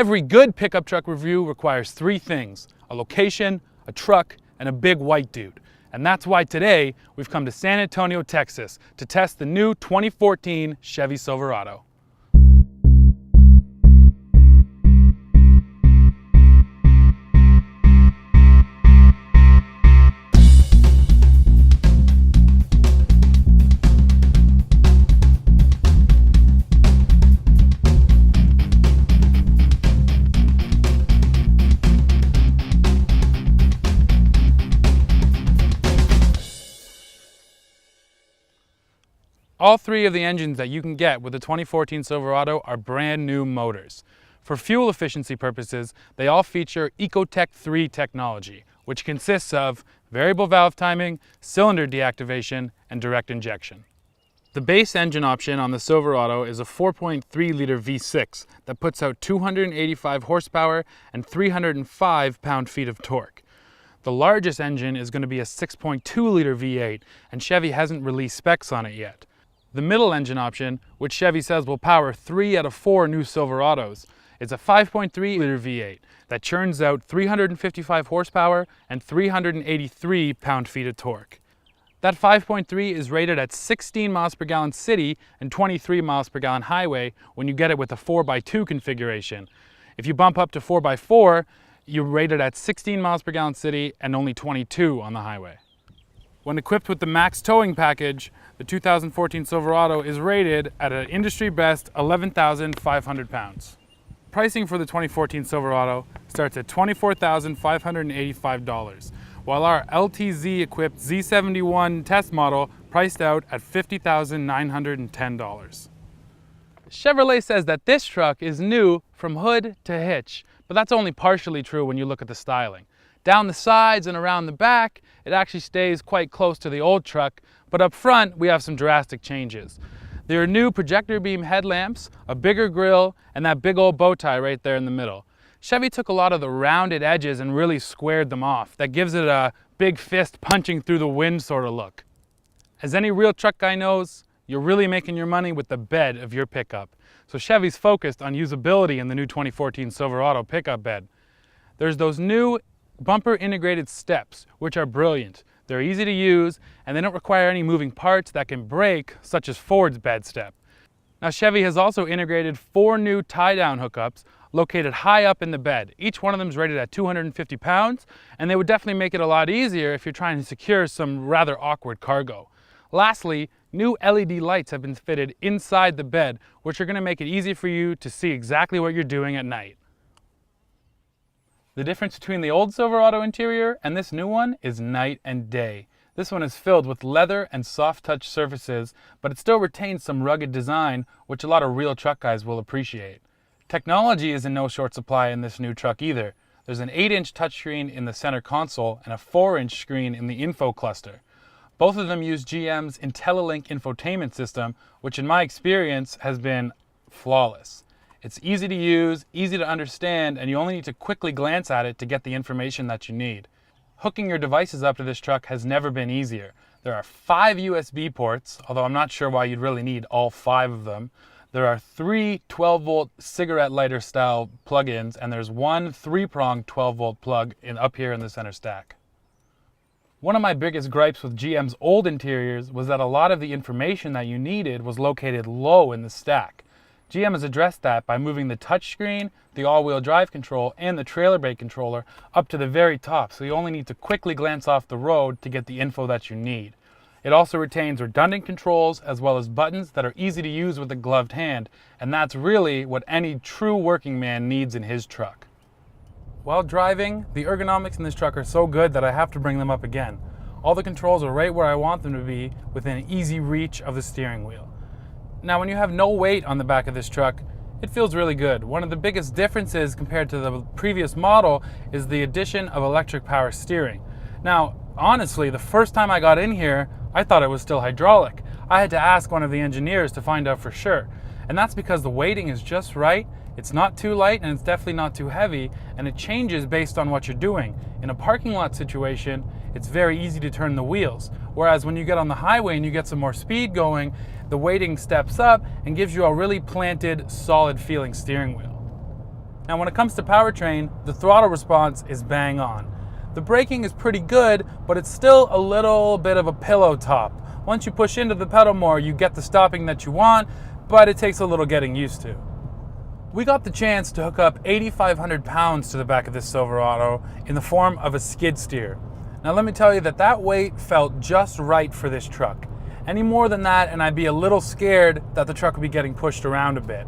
Every good pickup truck review requires three things: a location, a truck, and a big white dude. And that's why today we've come to San Antonio, Texas to test the new 2014 Chevy Silverado. All three of the engines that you can get with the 2014 Silverado are brand new motors. For fuel efficiency purposes, they all feature Ecotec 3 technology, which consists of variable valve timing, cylinder deactivation, and direct injection. The base engine option on the Silverado is a 4.3-liter V6 that puts out 285 horsepower and 305 pound-feet of torque. The largest engine is going to be a 6.2-liter V8, and Chevy hasn't released specs on it yet. The middle engine option, which Chevy says will power 3 out of 4 new Silverados, is a 5.3-liter V8 that churns out 355 horsepower and 383 pound-feet of torque. That 5.3 is rated at 16 miles per gallon city and 23 miles per gallon highway when you get it with a 4x2 configuration. If you bump up to 4x4, you're rated at 16 miles per gallon city and only 22 on the highway. When equipped with the max towing package, the 2014 Silverado is rated at an industry best 11,500 pounds. Pricing for the 2014 Silverado starts at $24,585, while our LTZ-equipped Z71 test model priced out at $50,910. Chevrolet says that this truck is new from hood to hitch, but that's only partially true when you look at the styling. Down the sides and around the back, it actually stays quite close to the old truck, but up front, we have some drastic changes. There are new projector beam headlamps, a bigger grille, and that big old bow tie right there in the middle. Chevy took a lot of the rounded edges and really squared them off. That gives it a big fist punching through the wind sort of look. As any real truck guy knows, you're really making your money with the bed of your pickup. So Chevy's focused on usability in the new 2014 Silverado pickup bed. There's those new bumper integrated steps, which are brilliant. They're easy to use and they don't require any moving parts that can break, such as Ford's bed step. Now Chevy has also integrated 4 new tie-down hookups located high up in the bed. Each one of them is rated at 250 pounds, and they would definitely make it a lot easier if you're trying to secure some rather awkward cargo. Lastly, new LED lights have been fitted inside the bed, which are going to make it easy for you to see exactly what you're doing at night. The difference between the old Silverado interior and this new one is night and day. This one is filled with leather and soft touch surfaces, but it still retains some rugged design, which a lot of real truck guys will appreciate. Technology is in no short supply in this new truck either. There's an 8-inch touchscreen in the center console and a 4-inch screen in the info cluster. Both of them use GM's IntelliLink infotainment system, which in my experience has been flawless. It's easy to use, easy to understand, and you only need to quickly glance at it to get the information that you need. Hooking your devices up to this truck has never been easier. There are 5 USB ports, although I'm not sure why you'd really need all 5 of them. There are 3 12-volt cigarette lighter style plug-ins, and there's one 3-prong 12-volt plug up here in the center stack. One of my biggest gripes with GM's old interiors was that a lot of the information that you needed was located low in the stack. GM has addressed that by moving the touchscreen, the all-wheel drive control, and the trailer brake controller up to the very top, so you only need to quickly glance off the road to get the info that you need. It also retains redundant controls as well as buttons that are easy to use with a gloved hand, and that's really what any true working man needs in his truck. While driving, the ergonomics in this truck are so good that I have to bring them up again. All the controls are right where I want them to be, within easy reach of the steering wheel. Now, when you have no weight on the back of this truck, it feels really good. One of the biggest differences compared to the previous model is the addition of electric power steering. Now, honestly, the first time I got in here, I thought it was still hydraulic. I had to ask one of the engineers to find out for sure. And that's because the weighting is just right. It's not too light and it's definitely not too heavy, and it changes based on what you're doing. In a parking lot situation, it's very easy to turn the wheels. Whereas when you get on the highway and you get some more speed going, the weighting steps up and gives you a really planted, solid feeling steering wheel. Now when it comes to powertrain, the throttle response is bang on. The braking is pretty good, but it's still a little bit of a pillow top. Once you push into the pedal more, you get the stopping that you want, but it takes a little getting used to. We got the chance to hook up 8,500 pounds to the back of this Silverado in the form of a skid steer. Now let me tell you that weight felt just right for this truck. Any more than that and I'd be a little scared that the truck would be getting pushed around a bit.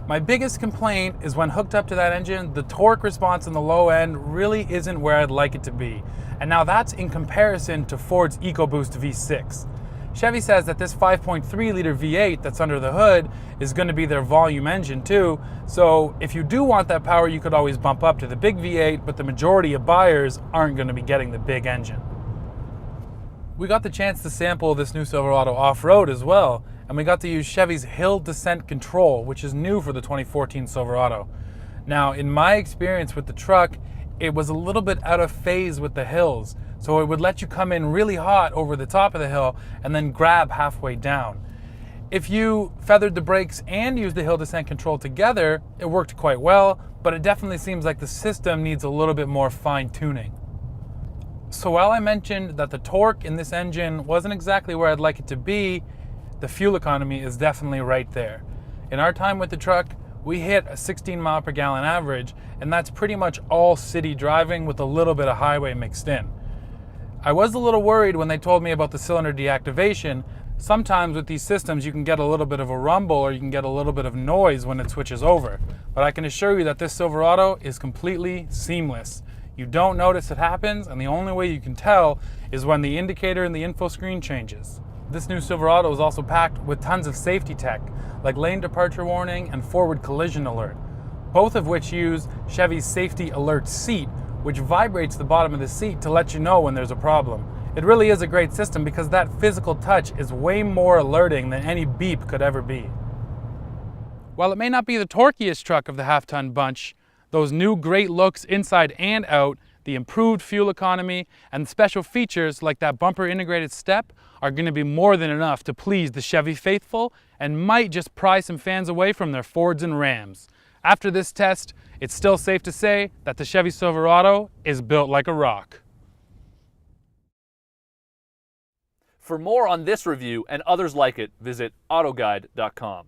My biggest complaint is when hooked up to that engine, the torque response in the low end really isn't where I'd like it to be. And now that's in comparison to Ford's EcoBoost V6. Chevy says that this 5.3 liter V8 that's under the hood is going to be their volume engine too, so if you do want that power you could always bump up to the big V8, but the majority of buyers aren't going to be getting the big engine. We got the chance to sample this new Silverado off-road as well, and we got to use Chevy's Hill Descent Control, which is new for the 2014 Silverado. Now, in my experience with the truck, it was a little bit out of phase with the hills, so it would let you come in really hot over the top of the hill and then grab halfway down. If you feathered the brakes and used the Hill Descent Control together, it worked quite well, but it definitely seems like the system needs a little bit more fine-tuning. So while I mentioned that the torque in this engine wasn't exactly where I'd like it to be, the fuel economy is definitely right there. In our time with the truck, we hit a 16 mile per gallon average, and that's pretty much all city driving with a little bit of highway mixed in. I was a little worried when they told me about the cylinder deactivation. Sometimes with these systems you can get a little bit of a rumble or you can get a little bit of noise when it switches over. But I can assure you that this Silverado is completely seamless. You don't notice it happens, and the only way you can tell is when the indicator in the info screen changes. This new Silverado is also packed with tons of safety tech, like lane departure warning and forward collision alert, both of which use Chevy's Safety Alert seat, which vibrates the bottom of the seat to let you know when there's a problem. It really is a great system because that physical touch is way more alerting than any beep could ever be. While it may not be the torquiest truck of the half-ton bunch, those new great looks inside and out, the improved fuel economy, and special features like that bumper integrated step are going to be more than enough to please the Chevy faithful and might just pry some fans away from their Fords and Rams. After this test, it's still safe to say that the Chevy Silverado is built like a rock. For more on this review and others like it, visit autoguide.com.